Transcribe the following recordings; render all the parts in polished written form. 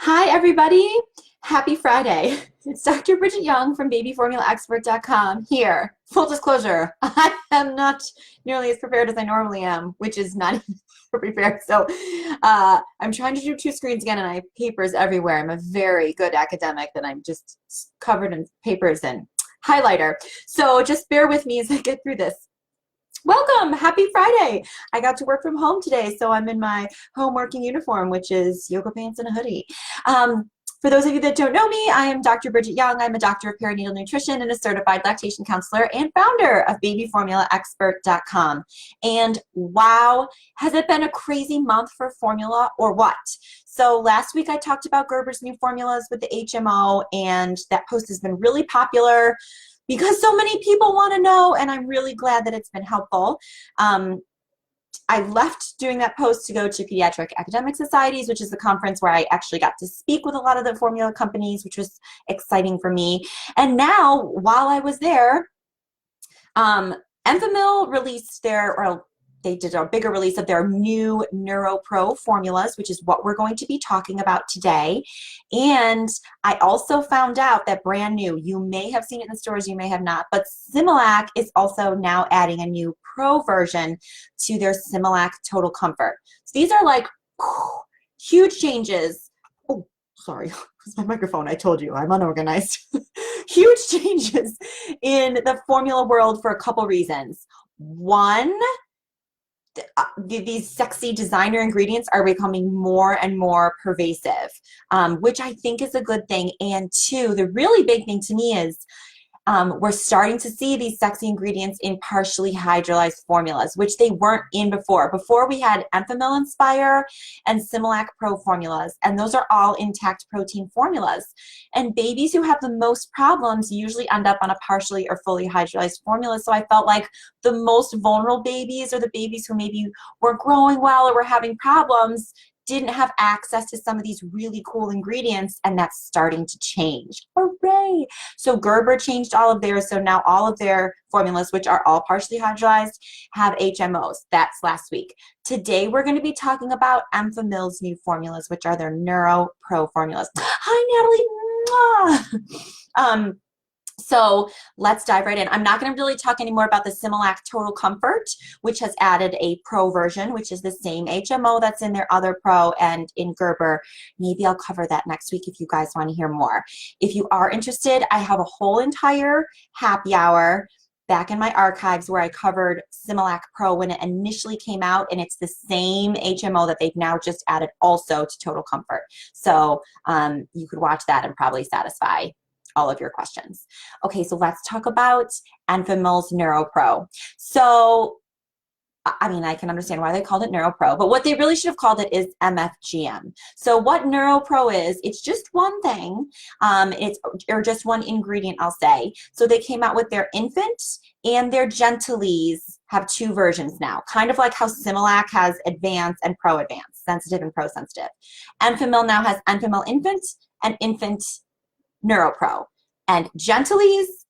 Hi, everybody. Happy Friday. It's Dr. Bridget Young from babyformulaexpert.com here. Full disclosure, I am not nearly as prepared as I normally am, which is not even prepared. So I'm trying to do two screens again, and I have papers everywhere. I'm a very good academic, and I'm just covered in papers and highlighter. So just bear with me as I get through this. Welcome, happy Friday. I got to work from home today, so I'm in my home working uniform, which is yoga pants and a hoodie. For those of you that don't know me, I am Dr. Bridget Young. I'm a doctor of perinatal nutrition and a certified lactation counselor and founder of babyformulaexpert.com. And wow, has it been a crazy month for formula or what? So last week I talked about Gerber's new formulas with the HMO, and that post has been really popular because so many people want to know, and I'm really glad that it's been helpful. I left doing that post to go to Pediatric Academic Societies, which is the conference where I actually got to speak with a lot of the formula companies, which was exciting for me. And now, while I was there, Enfamil released they did a bigger release of their new NeuroPro formulas, which is what we're going to be talking about today. And I also found out that brand new, you may have seen it in the stores, you may have not, but Similac is also now adding a new Pro version to their Similac Total Comfort. So these are like huge changes. Oh, sorry, it's my microphone. I told you, I'm unorganized. Huge changes in the formula world for a couple reasons. One, these sexy designer ingredients are becoming more and more pervasive, which I think is a good thing. And two, the really big thing to me is we're starting to see these sexy ingredients in partially hydrolyzed formulas, which they weren't in before. Before we had Enfamil Inspire and Similac Pro formulas, and those are all intact protein formulas. And babies who have the most problems usually end up on a partially or fully hydrolyzed formula. So I felt like the most vulnerable babies, or the babies who maybe weren't growing well or were having problems, didn't have access to some of these really cool ingredients, and that's starting to change. Hooray! So Gerber changed all of theirs, so now all of their formulas, which are all partially hydrolyzed, have HMOs. That's last week. Today we're going to be talking about Enfamil's new formulas, which are their NeuroPro formulas. Hi, Natalie! So let's dive right in. I'm not going to really talk anymore about the Similac Total Comfort, which has added a Pro version, which is the same HMO that's in their other Pro and in Gerber. Maybe I'll cover that next week if you guys want to hear more. If you are interested, I have a whole entire happy hour back in my archives where I covered Similac Pro when it initially came out, and it's the same HMO that they've now just added also to Total Comfort. So you could watch that and probably satisfy all of your questions. Okay, so let's talk about Enfamil's NeuroPro. So, I mean, I can understand why they called it NeuroPro, but what they really should have called it is MFGM. So what NeuroPro is, it's just one thing, or just one ingredient, I'll say. So they came out with their infant and their Gentlease have two versions now, kind of like how Similac has advanced and Pro Advanced, sensitive and Pro Sensitive. Enfamil now has Enfamil Infant and Infant NeuroPro, and Gentlease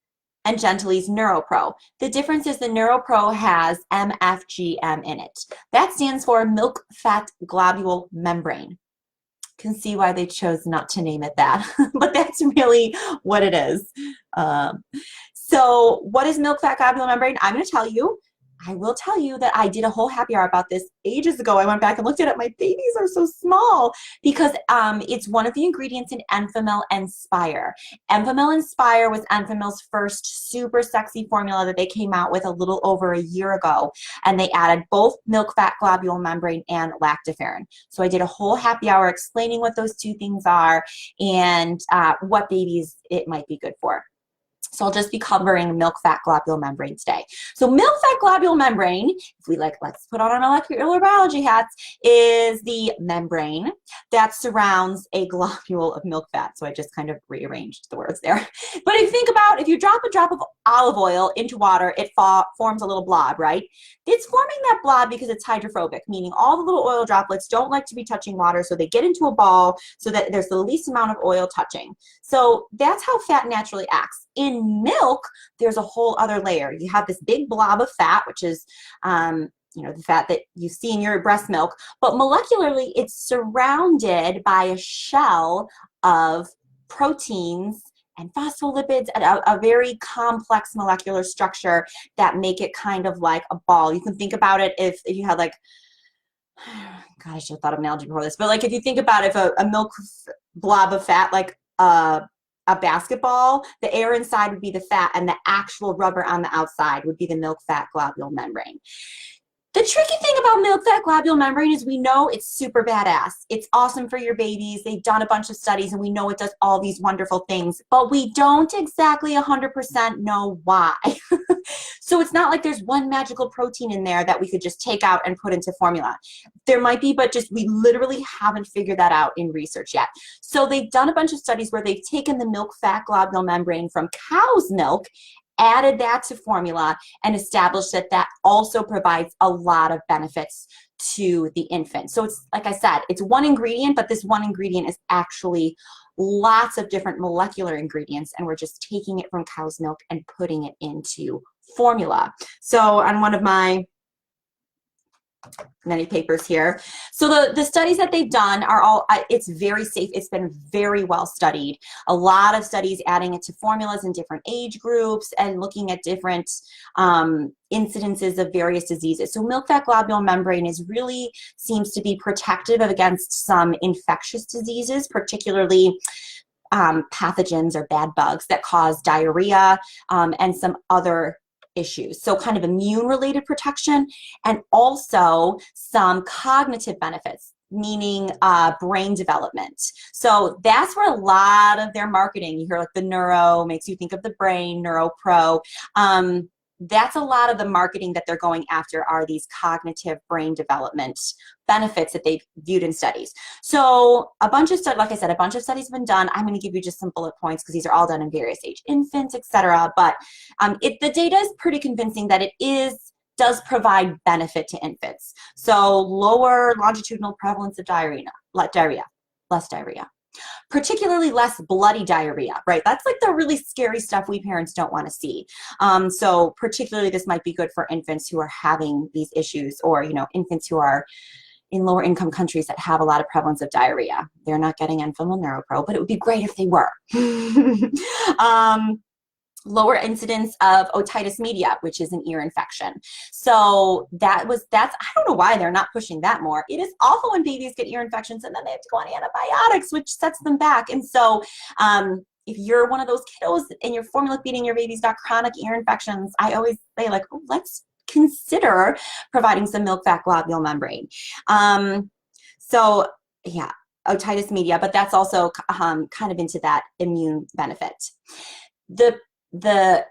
and Gentlease NeuroPro. The difference is the NeuroPro has MFGM in it. That stands for Milk Fat Globule Membrane. You can see why they chose not to name it that, but that's really what it is. So what is Milk Fat Globule Membrane? I'm going to tell you. I will tell you that I did a whole happy hour about this ages ago. I went back and looked at it. My babies are so small because it's one of the ingredients in Enfamil Inspire. Enfamil Inspire was Enfamil's first super sexy formula that they came out with a little over a year ago. And they added both milk fat globule membrane and lactoferrin. So I did a whole happy hour explaining what those two things are and what babies it might be good for. So I'll just be covering milk fat globule membrane today. So milk fat globule membrane, if we let's put on our molecular biology hats, is the membrane that surrounds a globule of milk fat. So I just kind of rearranged the words there. But if you think about, if you drop a drop of olive oil into water, it forms a little blob, right? It's forming that blob because it's hydrophobic, meaning all the little oil droplets don't like to be touching water, so they get into a ball so that there's the least amount of oil touching. So that's how fat naturally acts. In milk, there's a whole other layer. You have this big blob of fat, which is the fat that you see in your breast milk, but molecularly it's surrounded by a shell of proteins and phospholipids, and a very complex molecular structure that make it kind of like a ball. You can think about it if you had like, God, I should have thought of an analogy before this, but like if you think about if a milk blob of fat, like a basketball, the air inside would be the fat and the actual rubber on the outside would be the milk fat globule membrane. The tricky thing about milk fat globule membrane is we know it's super badass. It's awesome for your babies. They've done a bunch of studies and we know it does all these wonderful things, but we don't exactly 100% know why. So it's not like there's one magical protein in there that we could just take out and put into formula. There might be, but just we literally haven't figured that out in research yet. So they've done a bunch of studies where they've taken the milk fat globule membrane from cow's milk, added that to formula, and established that that also provides a lot of benefits to the infant. So it's, like I said, it's one ingredient, but this one ingredient is actually lots of different molecular ingredients, and we're just taking it from cow's milk and putting it into formula. So on one of my many papers here. So the studies that they've done are all, it's very safe. It's been very well studied. A lot of studies adding it to formulas in different age groups and looking at different incidences of various diseases. So milk fat globule membrane is really seems to be protective against some infectious diseases, particularly pathogens or bad bugs that cause diarrhea and some other issues. So kind of immune related protection, and also some cognitive benefits, meaning brain development. So that's where a lot of their marketing, you hear like the Neuro makes you think of the brain, NeuroPro. That's a lot of the marketing that they're going after are these cognitive brain development benefits that they've viewed in studies. So a bunch of studies, like I said, a bunch of studies have been done. I'm going to give you just some bullet points because these are all done in various age infants, etc. But the data is pretty convincing that it does provide benefit to infants. So lower longitudinal prevalence of less diarrhea. Particularly less bloody diarrhea, right? That's like the really scary stuff we parents don't want to see. So particularly this might be good for infants who are having these issues, or, infants who are in lower income countries that have a lot of prevalence of diarrhea. They're not getting Enfamil NeuroPro, but it would be great if they were. Lower incidence of otitis media, which is an ear infection. So that's, I don't know why they're not pushing that more. It is awful when babies get ear infections and then they have to go on antibiotics, which sets them back. And so if you're one of those kiddos and you're formula feeding your baby's got chronic ear infections, I always say like, oh, let's consider providing some milk fat globule membrane. So yeah, otitis media, but that's also kind of into that immune benefit. The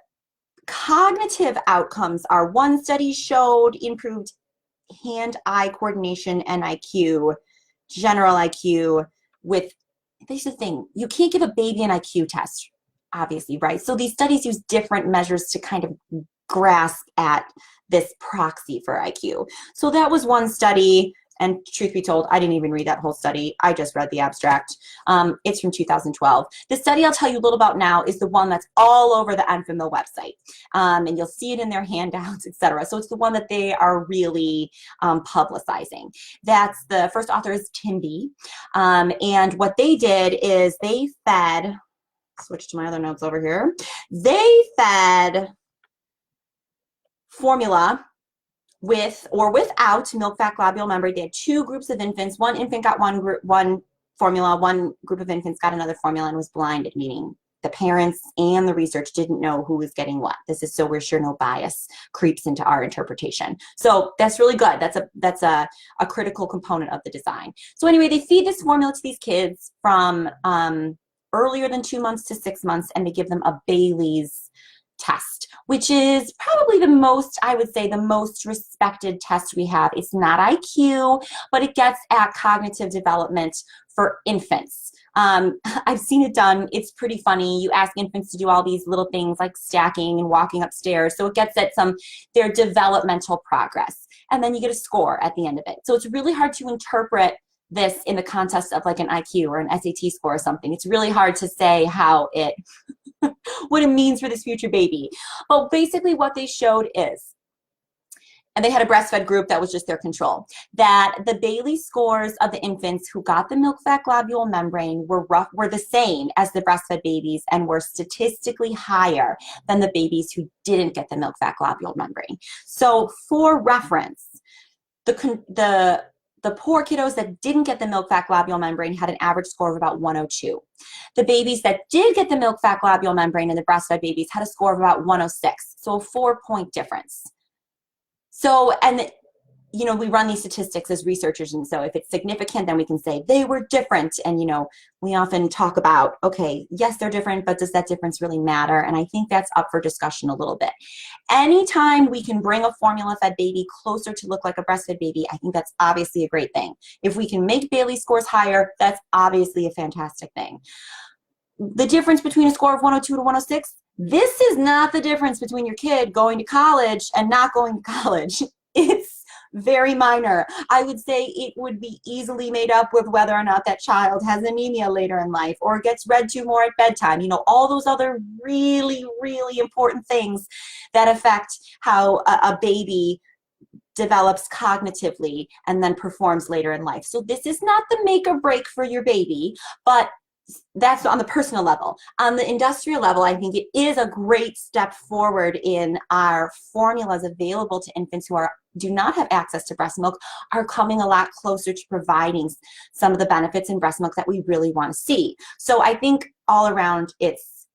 cognitive outcomes are, one study showed improved hand-eye coordination and IQ, general IQ with, this is the thing, you can't give a baby an IQ test, obviously, right? So these studies use different measures to kind of grasp at this proxy for IQ. So that was one study. And truth be told, I didn't even read that whole study. I just read the abstract. It's from 2012. The study I'll tell you a little about now is the one that's all over the Enfamil website. And you'll see it in their handouts, etc. So it's the one that they are really publicizing. That's the first author is Tim B. And what they did is they fed, switch to my other notes over here. They fed formula with or without milk fat globule membrane. They had two groups of infants. One infant got one formula, one group of infants got another formula and was blinded, meaning the parents and the research didn't know who was getting what. This is so we're sure no bias creeps into our interpretation. So that's really good. That's a critical component of the design. So anyway, they feed this formula to these kids from earlier than 2 months to 6 months, and they give them a Bailey's test, which is probably the most, I would say, the most respected test we have. It's not IQ, but it gets at cognitive development for infants. I've seen it done. It's pretty funny. You ask infants to do all these little things like stacking and walking upstairs. So it gets at their developmental progress. And then you get a score at the end of it. So it's really hard to interpret this in the context of like an IQ or an SAT score or something. It's really hard to say how it what it means for this future baby. But basically what they showed is and they had a breastfed group that was just their control, that the Bailey scores of the infants who got the milk fat globule membrane were the same as the breastfed babies and were statistically higher than the babies who didn't get the milk fat globule membrane. So for reference, the poor kiddos that didn't get the milk fat globule membrane had an average score of about 102. The babies that did get the milk fat globule membrane and the breastfed babies had a score of about 106, so a 4-point difference. So, and you know, we run these statistics as researchers, and so if it's significant, then we can say they were different. And, you know, we often talk about, okay, yes, they're different, but does that difference really matter? And I think that's up for discussion a little bit. Anytime we can bring a formula-fed baby closer to look like a breastfed baby, I think that's obviously a great thing. If we can make Bailey scores higher, that's obviously a fantastic thing. The difference between a score of 102 to 106, this is not the difference between your kid going to college and not going to college. It's very minor. I would say it would be easily made up with whether or not that child has anemia later in life or gets read to more at bedtime. You know, all those other really, really important things that affect how a baby develops cognitively and then performs later in life. So this is not the make or break for your baby, but that's on the personal level. On the industrial level, I think it is a great step forward in our formulas available to infants who do not have access to breast milk, are coming a lot closer to providing some of the benefits in breast milk that we really want to see. So I think all around it's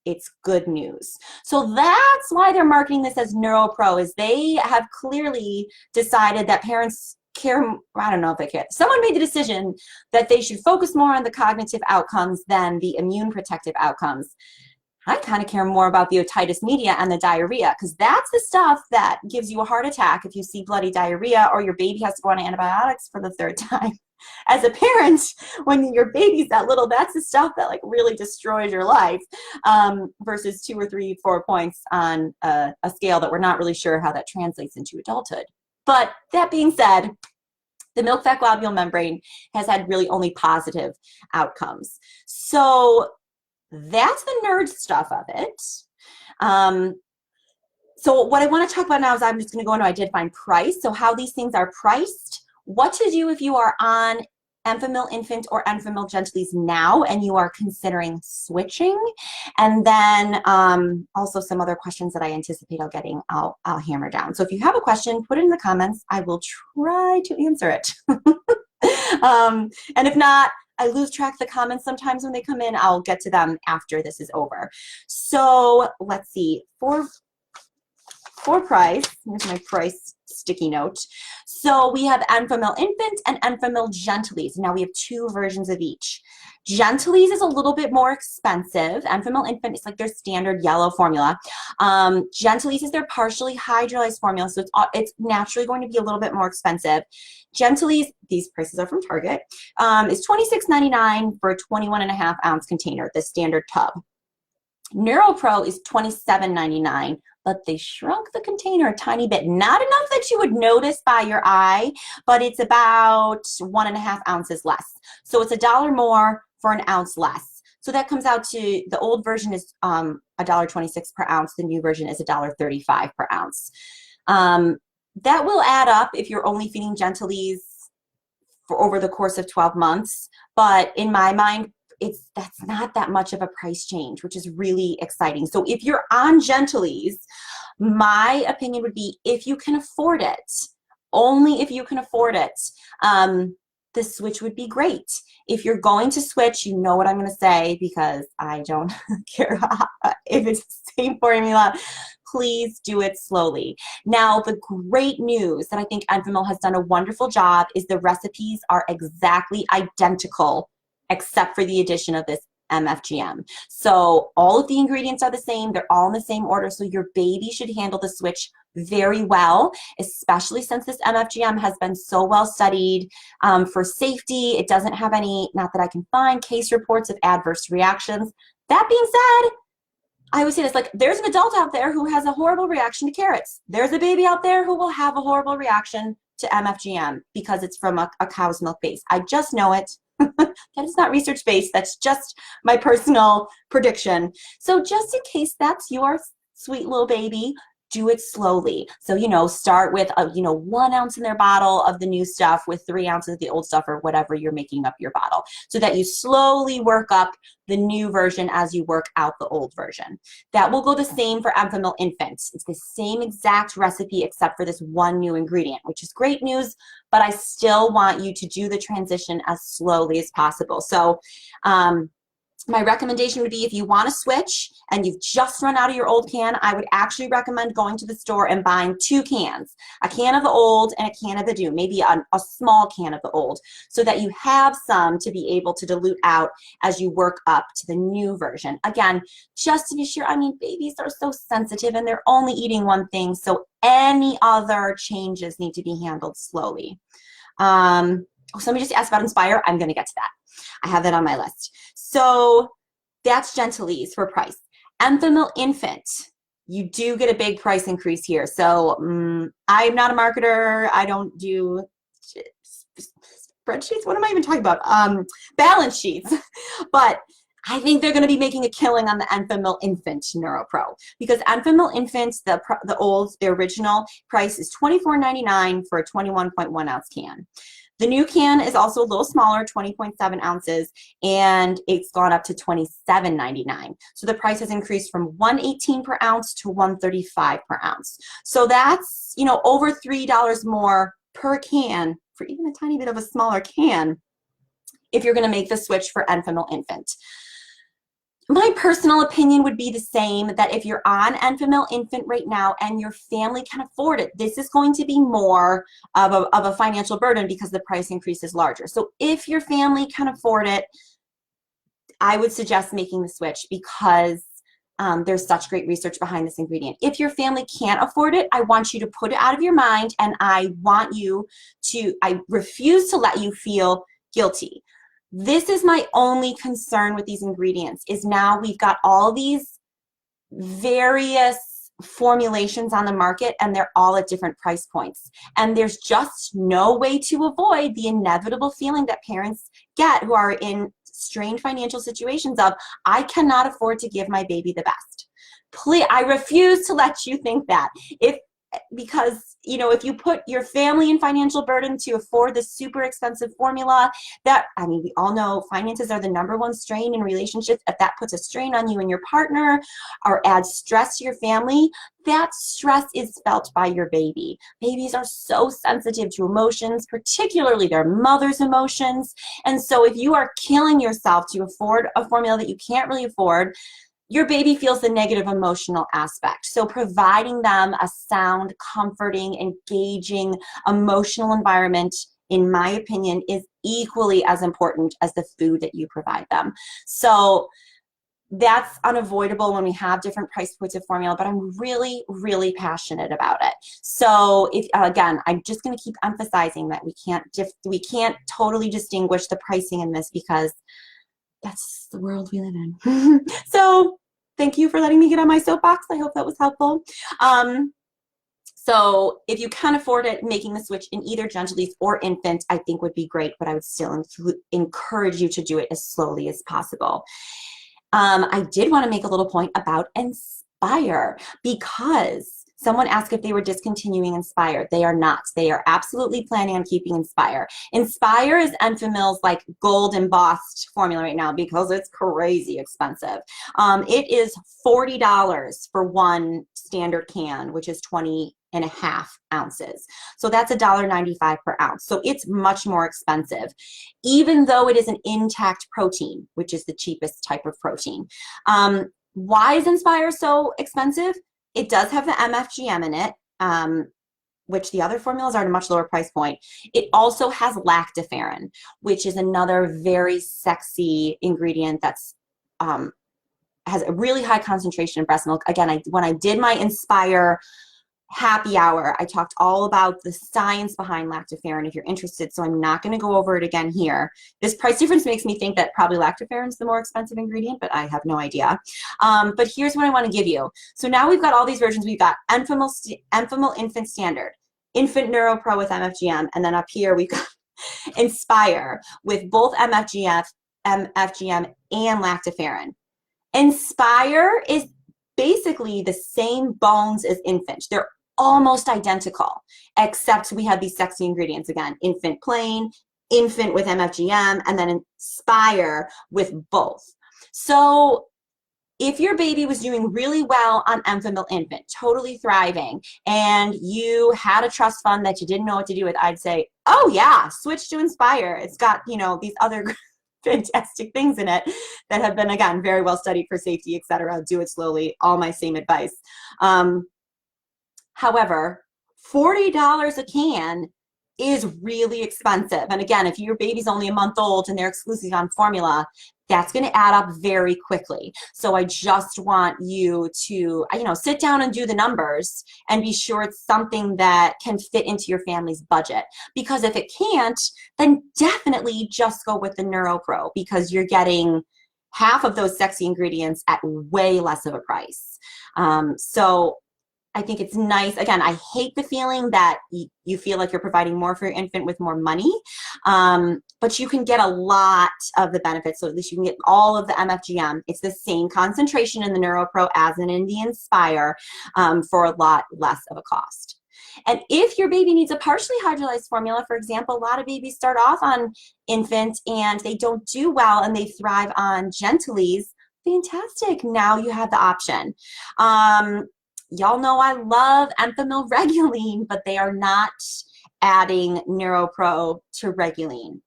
good news. So that's why they're marketing this as NeuroPro, is they have clearly decided that parents care. I don't know if they care. Someone made the decision that they should focus more on the cognitive outcomes than the immune protective outcomes. I kind of care more about the otitis media and the diarrhea, because that's the stuff that gives you a heart attack if you see bloody diarrhea or your baby has to go on antibiotics for the 3rd time. As a parent, when your baby's that little, that's the stuff that like really destroys your life, versus 2 or 3, 4 points on a scale that we're not really sure how that translates into adulthood. But that being said, the milk fat globule membrane has had really only positive outcomes. So that's the nerd stuff of it. So what I want to talk about now is I'm just going to go into identifying price. So how these things are priced, what to do if you are on Enfamil Infant or Enfamil Gentlease now and you are considering switching, and then also some other questions that I anticipate I'll hammer down. So if you have a question, put it in the comments. I will try to answer it. And if not, I lose track of the comments sometimes when they come in. I'll get to them after this is over. So let's see, for price, here's my price sticky note. So we have Enfamil Infant and Enfamil Gentlease. Now we have 2 versions of each. Gentlease is a little bit more expensive. Enfamil Infant is like their standard yellow formula. Gentlease is their partially hydrolyzed formula, so it's naturally going to be a little bit more expensive. Gentlease, these prices are from Target, is $26.99 for a 21.5 ounce container, the standard tub. NeuroPro is $27.99, but they shrunk the container a tiny bit. Not enough that you would notice by your eye, but it's about 1.5 ounces less. So it's $1 more for an ounce less. So that comes out to, the old version is $1.26 per ounce. The new version is $1.35 per ounce. That will add up if you're only feeding Gentlease for over the course of 12 months. But in my mind, that's not that much of a price change, which is really exciting. So if you're on Gentlease, my opinion would be, if you can afford it, only if you can afford it, the switch would be great. If you're going to switch, you know what I'm going to say, because I don't care if it's the same formula. Please do it slowly. Now, the great news that I think Enfamil has done a wonderful job is the recipes are exactly identical, except for the addition of this MFGM. So all of the ingredients are the same. They're all in the same order. So your baby should handle the switch very well, especially since this MFGM has been so well studied for safety. It doesn't have any, not that I can find, case reports of adverse reactions. That being said, I always say this, like, there's an adult out there who has a horrible reaction to carrots. There's a baby out there who will have a horrible reaction to MFGM because it's from a cow's milk base. I just know it. That is not research-based. That's just my personal prediction. So just in case that's your sweet little baby, do it slowly. So, you know, start with, 1 ounce in their bottle of the new stuff with 3 ounces of the old stuff or whatever you're making up your bottle, so that you slowly work up the new version as you work out the old version. That will go the same for Enfamil Infant. It's the same exact recipe except for this one new ingredient, which is great news, but I still want you to do the transition as slowly as possible. So, my recommendation would be, if you want to switch and you've just run out of your old can, I would actually recommend going to the store and buying 2 cans, a can of the old and a can of the new, maybe a small can of the old, so that you have some to be able to dilute out as you work up to the new version. Again, just to be sure, I mean, babies are so sensitive and they're only eating one thing, so any other changes need to be handled slowly. Somebody just asked about Inspire. I'm going to get to that. I have that on my list. So that's Gentlease for price. Enfamil Infant, you do get a big price increase here. So I'm not a marketer. I don't do spreadsheets. What am I even talking about? Balance sheets. But I think they're going to be making a killing on the Enfamil Infant NeuroPro, because Enfamil Infant, the original price is $24.99 for a 21.1 ounce can. The new can is also a little smaller, 20.7 ounces, and it's gone up to $27.99. So the price has increased from $118 per ounce to $135 per ounce. So that's, over $3 more per can for even a tiny bit of a smaller can if you're going to make the switch for Enfamil Infant. My personal opinion would be the same, that if you're on Enfamil Infant right now and your family can afford it, this is going to be more of a financial burden because the price increase is larger. So if your family can afford it, I would suggest making the switch, because there's such great research behind this ingredient. If your family can't afford it, I want you to put it out of your mind, and I refuse to let you feel guilty. This is my only concern with these ingredients, is now we've got all these various formulations on the market, and they're all at different price points. And there's just no way to avoid the inevitable feeling that parents get who are in strained financial situations of, I cannot afford to give my baby the best. Please, I refuse to let you think that. Because if you put your family in financial burden to afford this super expensive formula, we all know finances are the #1 strain in relationships. If that puts a strain on you and your partner, or adds stress to your family, that stress is felt by your baby. Babies are so sensitive to emotions, particularly their mother's emotions. And so if you are killing yourself to afford a formula that you can't really afford, your baby feels the negative emotional aspect. So providing them a sound, comforting, engaging, emotional environment, in my opinion, is equally as important as the food that you provide them. So that's unavoidable when we have different price points of formula, but I'm really, really passionate about it. So again, I'm just going to keep emphasizing that we can't totally distinguish the pricing in this, because that's the world we live in. So thank you for letting me get on my soapbox. I hope that was helpful. So if you can afford it, making the switch in either Gentlease or Infant, I think would be great, but I would still encourage you to do it as slowly as possible. I did want to make a little point about Inspire, because someone asked if they were discontinuing Inspire. They are not. They are absolutely planning on keeping Inspire. Inspire is Enfamil's like gold embossed formula right now, because it's crazy expensive. It is $40 for one standard can, which is 20.5 ounces. So that's $1.95 per ounce. So it's much more expensive, even though it is an intact protein, which is the cheapest type of protein. Why is Inspire so expensive? It does have the MFGM in it, which the other formulas are at a much lower price point. It also has lactoferrin, which is another very sexy ingredient that's has a really high concentration in breast milk. Again, when I did my Inspire happy hour, I talked all about the science behind lactoferrin if you're interested, so I'm not going to go over it again here. This price difference makes me think that probably lactoferrin is the more expensive ingredient, but I have no idea. But here's what I want to give you. So now we've got all these versions. We've got Enfamil Infant Standard, Infant NeuroPro with MFGM, and then up here we've got Inspire with both MFGM and lactoferrin. Inspire is basically the same bones as infant. They're almost identical, except we have these sexy ingredients again, infant plain, infant with MFGM, and then Inspire with both. So if your baby was doing really well on Enfamil infant, totally thriving, and you had a trust fund that you didn't know what to do with, I'd say, oh yeah, switch to Inspire. It's got, you know, these other fantastic things in it that have been, again, very well studied for safety, etc. Do it slowly, all my same advice. However, $40 a can is really expensive. And again, if your baby's only a month old and they're exclusively on formula, that's going to add up very quickly. So I just want you to, you know, sit down and do the numbers and be sure it's something that can fit into your family's budget. Because if it can't, then definitely just go with the NeuroPro, because you're getting half of those sexy ingredients at way less of a price. So I think it's nice. Again, I hate the feeling that you feel like you're providing more for your infant with more money, but you can get a lot of the benefits. So at least you can get all of the MFGM. It's the same concentration in the NeuroPro as in the Inspire for a lot less of a cost. And if your baby needs a partially hydrolyzed formula, for example, a lot of babies start off on infant and they don't do well and they thrive on Gentlease, fantastic. Now you have the option. Y'all know I love Enfamil Reguline, but they are not adding NeuroPro to Reguline,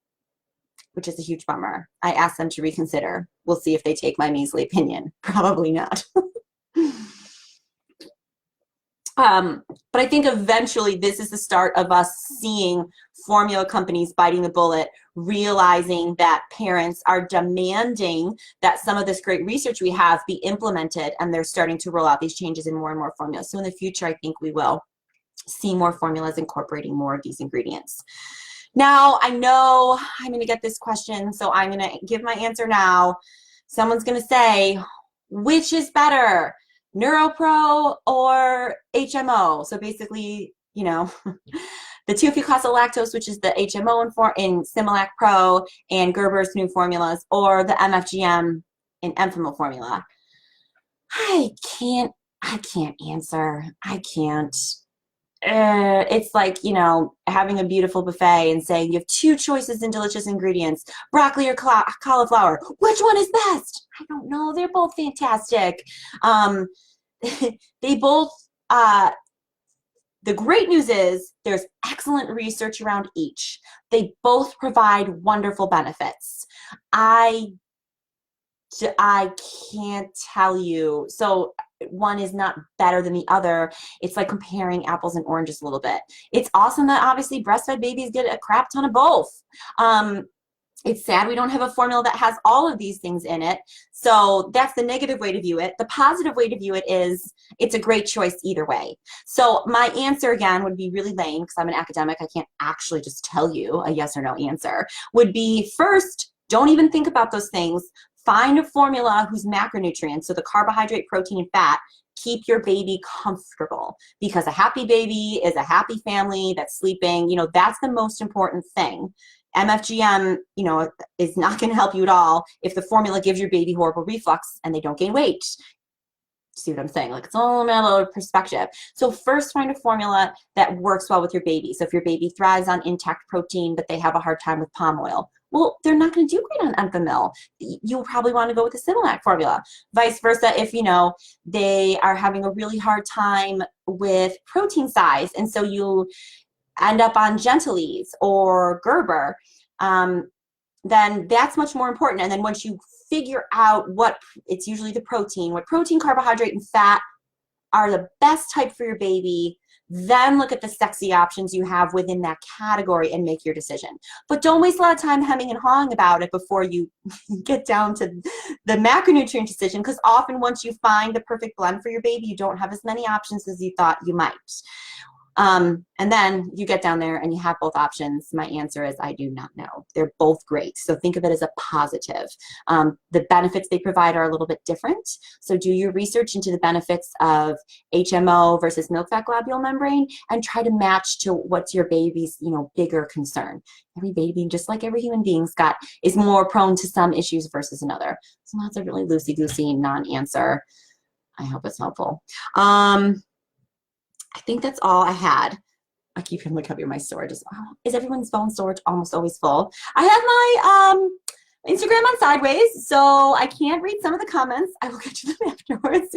which is a huge bummer. I asked them to reconsider. We'll see if they take my measly opinion. Probably not. But I think eventually this is the start of us seeing formula companies biting the bullet, realizing that parents are demanding that some of this great research we have be implemented, and they're starting to roll out these changes in more and more formulas. So in the future, I think we will see more formulas incorporating more of these ingredients. Now, I know I'm going to get this question, so I'm going to give my answer now. Someone's going to say, which is better, NeuroPro or HMO? So basically, you know, the 2-fucosyl-lactose, which is the HMO in Similac Pro and Gerber's new formulas, or the MFGM in Enfamil formula. I can't answer. I can't. It's like, you know, having a beautiful buffet and saying you have two choices in delicious ingredients, broccoli or cauliflower. Which one is best? I don't know. They're both fantastic. They both, the great news is there's excellent research around each. They both provide wonderful benefits. I can't tell you. So one is not better than the other. It's like comparing apples and oranges a little bit. It's awesome that obviously breastfed babies get a crap ton of both. It's sad we don't have a formula that has all of these things in it. So that's the negative way to view it. The positive way to view it is it's a great choice either way. So my answer, again, would be really lame because I'm an academic. I can't actually just tell you a yes or no answer. Would be, first, don't even think about those things. Find a formula whose macronutrients, so the carbohydrate, protein, and fat, keep your baby comfortable, because a happy baby is a happy family that's sleeping. You know, that's the most important thing. MFGM, you know, is not going to help you at all if the formula gives your baby horrible reflux and they don't gain weight. See what I'm saying? Like, it's all a matter of perspective. So first, find a formula that works well with your baby. So if your baby thrives on intact protein, but they have a hard time with palm oil, well, they're not going to do great on Enfamil. You'll probably want to go with the Similac formula. Vice versa, if, you know, they are having a really hard time with protein size, and so you end up on Gentlease or Gerber, then that's much more important. And then once you figure out what, it's usually the protein, what protein, carbohydrate, and fat are the best type for your baby, then look at the sexy options you have within that category and make your decision. But don't waste a lot of time hemming and hawing about it before you get down to the macronutrient decision, because often once you find the perfect blend for your baby, you don't have as many options as you thought you might. And then you get down there and you have both options. My answer is I do not know. They're both great. So think of it as a positive. The benefits they provide are a little bit different. So do your research into the benefits of HMO versus milk fat globule membrane and try to match to what's your baby's, you know, bigger concern. Every baby, just like every human being, is more prone to some issues versus another. So that's a really loosey-goosey non-answer. I hope it's helpful. I think that's all I had. I keep looking up here my storage. Is everyone's phone storage almost always full? I have my Instagram on sideways, so I can't read some of the comments. I will get to them afterwards.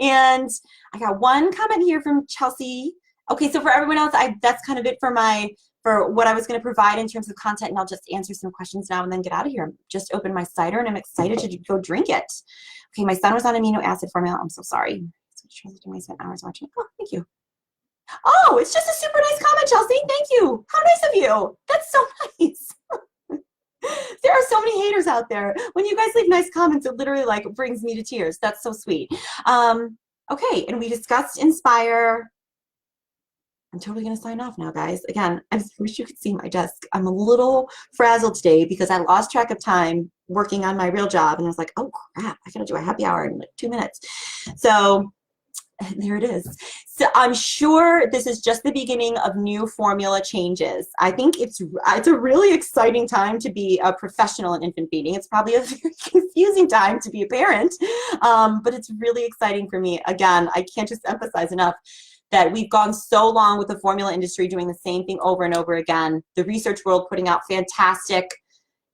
And I got one comment here from Chelsea. Okay, so for everyone else, that's kind of it for what I was going to provide in terms of content, and I'll just answer some questions now and then get out of here. Just opened my cider, and I'm excited to go drink it. Okay, my son was on amino acid formula. I'm so sorry. I spent hours watching. Oh, thank you. Oh, it's just a super nice comment, Chelsea. Thank you. How nice of you. That's so nice. There are so many haters out there. When you guys leave nice comments, it literally like brings me to tears. That's so sweet. Okay, and we discussed Inspire. I'm totally going to sign off now, guys. Again, I wish you could see my desk. I'm a little frazzled today because I lost track of time working on my real job. And I was like, oh, crap, I got to do a happy hour in like 2 minutes. So there it is. So I'm sure this is just the beginning of new formula changes. I think it's a really exciting time to be a professional in infant feeding. It's probably a very confusing time to be a parent, but it's really exciting for me. Again, I can't just emphasize enough that we've gone so long with the formula industry doing the same thing over and over again. The research world putting out fantastic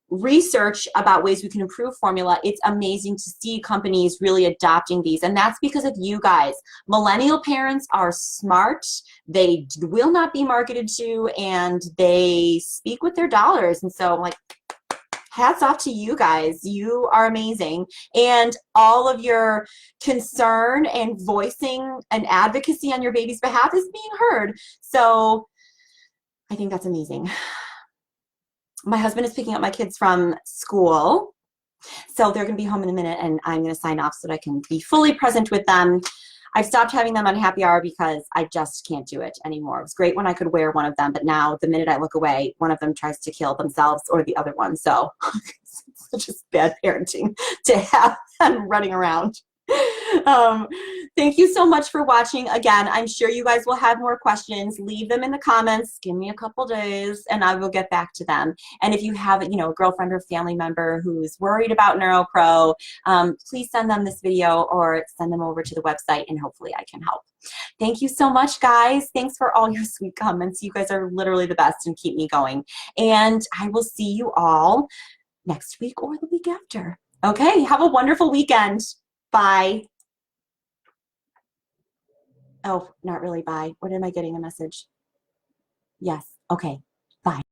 research about ways we can improve formula. It's amazing to see companies really adopting these, and that's because of you guys. Millennial parents are smart. They will not be marketed to, and they speak with their dollars. And so I'm like, hats off to you guys. You are amazing. And all of your concern and voicing and advocacy on your baby's behalf is being heard. So I think that's amazing. My husband is picking up my kids from school, so they're going to be home in a minute, and I'm going to sign off so that I can be fully present with them. I've stopped having them on happy hour because I just can't do it anymore. It was great when I could wear one of them, but now the minute I look away, one of them tries to kill themselves or the other one. So it's just bad parenting to have them running around. Thank you so much for watching. Again, I'm sure you guys will have more questions. Leave them in the comments. Give me a couple days and I will get back to them. And if you have, a girlfriend or family member who's worried about NeuroPro, please send them this video or send them over to the website and hopefully I can help. Thank you so much, guys. Thanks for all your sweet comments. You guys are literally the best and keep me going. And I will see you all next week or the week after. Okay, have a wonderful weekend. Bye. Oh, not really bye. What am I getting a message? Yes. Okay. Bye.